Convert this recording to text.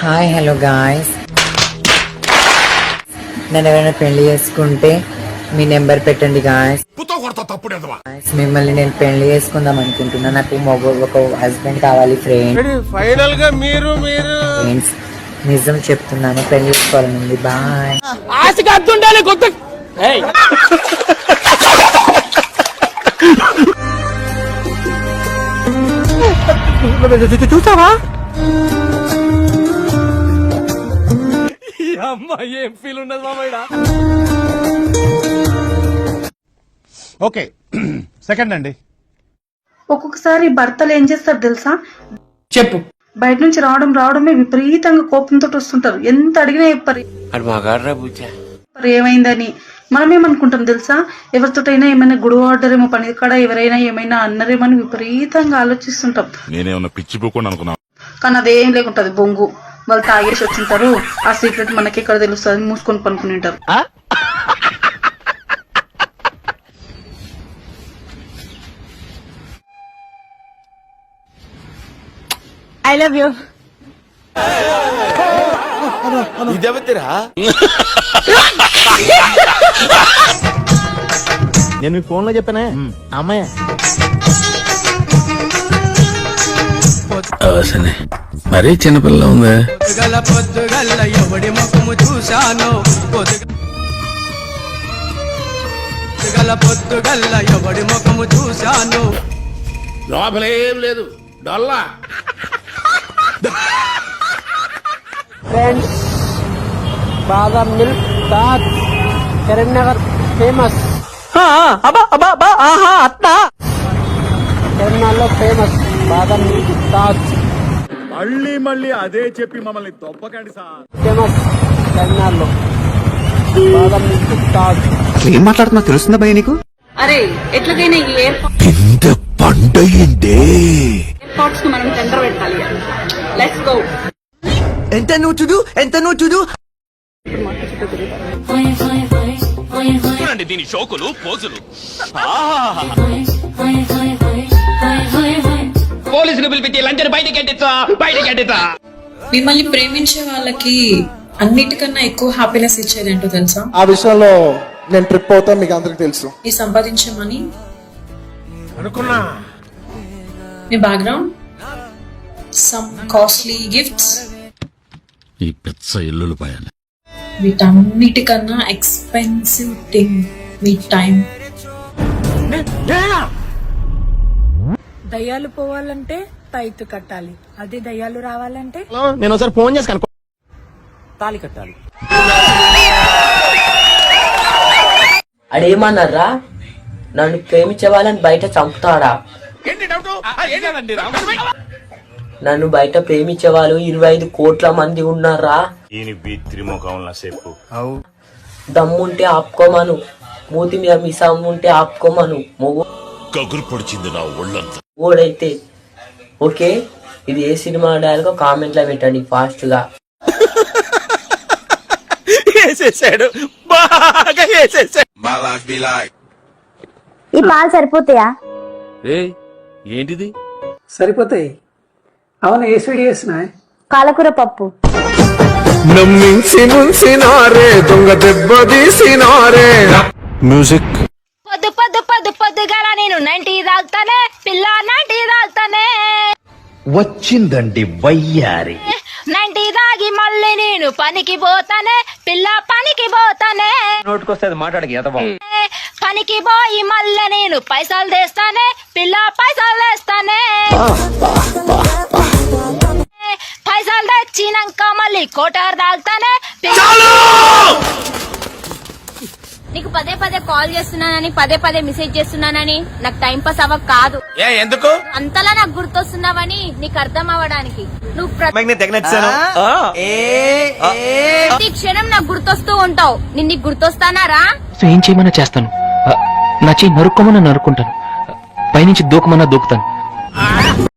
Hi hello guys, నేను ఎవరైనా పెళ్లి చేసుకుంటే మీ నెంబర్ పెట్టండి గాయ్స్. మిమ్మల్ని నేను పెళ్లి చేసుకుందాం అనుకుంటున్నా. నాకు ఒక హస్బెండ్ కావాలి ఫ్రెండ్స్. నిజం చెప్తున్నాను, పెళ్లి చేసుకోవాలనుంది. బాయ్. చూసావా ఏం ఫీల్ ఉండదు మామయ్య. ఓకే సెకండ్ అండి. ఒక్కొక్కసారి భర్తలు ఏం చేస్తారు తెలుసా? చెప్పు. బయట నుంచి రావడమే విపరీతంగా కోపంతో వస్తుంటారు. ఎంత అడిగినా చెప్పరు ఏమైందని. మనమేమనుకుంటాం తెలుసా? ఎవరితోటైనా ఏమైనా గొడవ ఆర్డర్ ఏమో, పని కాడ ఎవరైనా ఏమైనా అన్నారేమని విపరీతంగా ఆలోచిస్తుంటాం. నేనేమన్నా పిచ్చిపోకుండా అనుకున్నా, కానీ అదేం లేకుంటది బొంగు. వాళ్ళు తాగేసి వచ్చింటారు. ఆ సీక్రెట్ మనకి ఎక్కడ తెలుస్తుంది? మూసుకొని పనుకుని ఉంటారు. I love you. నేను మీ ఫోన్ లో చెప్పానే అమ్మాయి మరీ చిన్నపిల్ల ఉందా? పొద్దుగల్ల ఎవడి ముఖము చూశాను, పొద్దుగల్ల ఎవడి ముఖము చూశాను. లోపలేం లేదు, డొల్లా. ఫ్రెండ్స్, బాదం మిల్క్ తాజ్ కరీంనగర్ ఫేమస్. కరీంనగర్లో ఫేమస్ బాదం మిల్క్ తాజ్. మళ్ళీ అదే చెప్పి మమ్మల్ని దొబ్బకండి సార్. ఫేమస్ కరీంనగర్లో బాదం మిల్క్ తాజ్. ఏం మాట్లాడుతున్నా తెలుస్తుందా భయ నీకు? అరే ఎట్లాగైనా ఈ ఇంత పండయిందే. ఎయిర్పోర్ట్స్ కు మనం టెండర్ పెట్టాలి. Let's go. ఎంత నువ్వు చూడు. దీని షోకులు పోజులు. పోలీసులు పిలిపించి లంచం బయటకెట్టిస్తా. మిమ్మల్ని ప్రేమించే వాళ్ళకి అన్నిటికన్నా ఎక్కువ హ్యాపీనెస్ ఇచ్చేది ఏంటో తెలుసా? ఆ విషయంలో నేను ట్రిప్ అవుతా, మీకు అందరికి తెలుసు. మీ సంపాదించే మనీ, అనుకున్నా మీ బ్యాక్గ్రౌండ్, సమ్ కాస్ట్లీ గిఫ్ట్స్. ఈ పెద్ద ఇల్లులు పోయాలి. వీటన్నిటికన్నా ఎక్స్పెన్సివ్ థింగ్ మీ టైం. దయ్యాలు పోవాలంటే తాయితు కట్టాలి, అదే దయ్యాలు రావాలంటే నేను ఒకసారి ఫోన్ చేసి కనుక్కో. తాళి కట్టాలి. అడేమన్నారా? నన్ను ప్రేమించే వాళ్ళని బయట చంపుతాడా? నన్ను బయట ప్రేమించే వాళ్ళు 25 కోట్ల మంది ఉన్నారా? దమ్ముంటే ఆపుకోమను, మూతి మీద మిసాము ఉంటే ఆపుకోమను. కగురు పొడిచింది నా ఒళ్ళంతా. ఓడైతే ఓకే. ఇది ఏ సినిమా డైలాగో కామెంట్ లో పెట్టండి ఫాస్ట్ గా. ఈ పాలు సరిపోతాయా? ఏంటిది? సరిపోతాయి. అవును, ఏ స్వీట్ చేస్తున్నా? పాలకూర పప్పు. ముంచినారే దొంగ దెబ్బ తీసినారే. మ్యూజిక్. పొద్దుగాల నేను 90 తాగుతానే, పిల్ల 90 తాగుతానే. వచ్చిందండి వయ్యారి. 90 తాగి మళ్ళీ నేను పనికి పోతానే, పిల్ల పనికి పోతానే. నోటుకొస్తే మాట్లాడకి పనికి పోయి మళ్ళీ నేను పైసలు తెస్తానే, పిల్ల పైసలు తెస్తానే. పైసలు తెచ్చినాక మళ్ళీ కోటారు తాగుతానే. నీకు పదే కాల్ చేస్తున్నానని, పదే మెసేజ్ చేస్తున్నానని నాకు టైం పాస్ అవ్వక కాదు. ఎందుకు అంతలా నాకు గుర్తొస్తున్నావని నీకు అర్థం అవ్వడానికి. నువ్వు ప్రతి క్షణం నాకు గుర్తొస్తూ ఉంటావు. నిన్ను గుర్తొస్తానారా? ఏం చేయమన్నా చేస్తాను. నా చెయ్యి నరుక్కోమన్నా నరుక్కుంటాను. పైనుంచి దూకమన్నా దూకుతాను.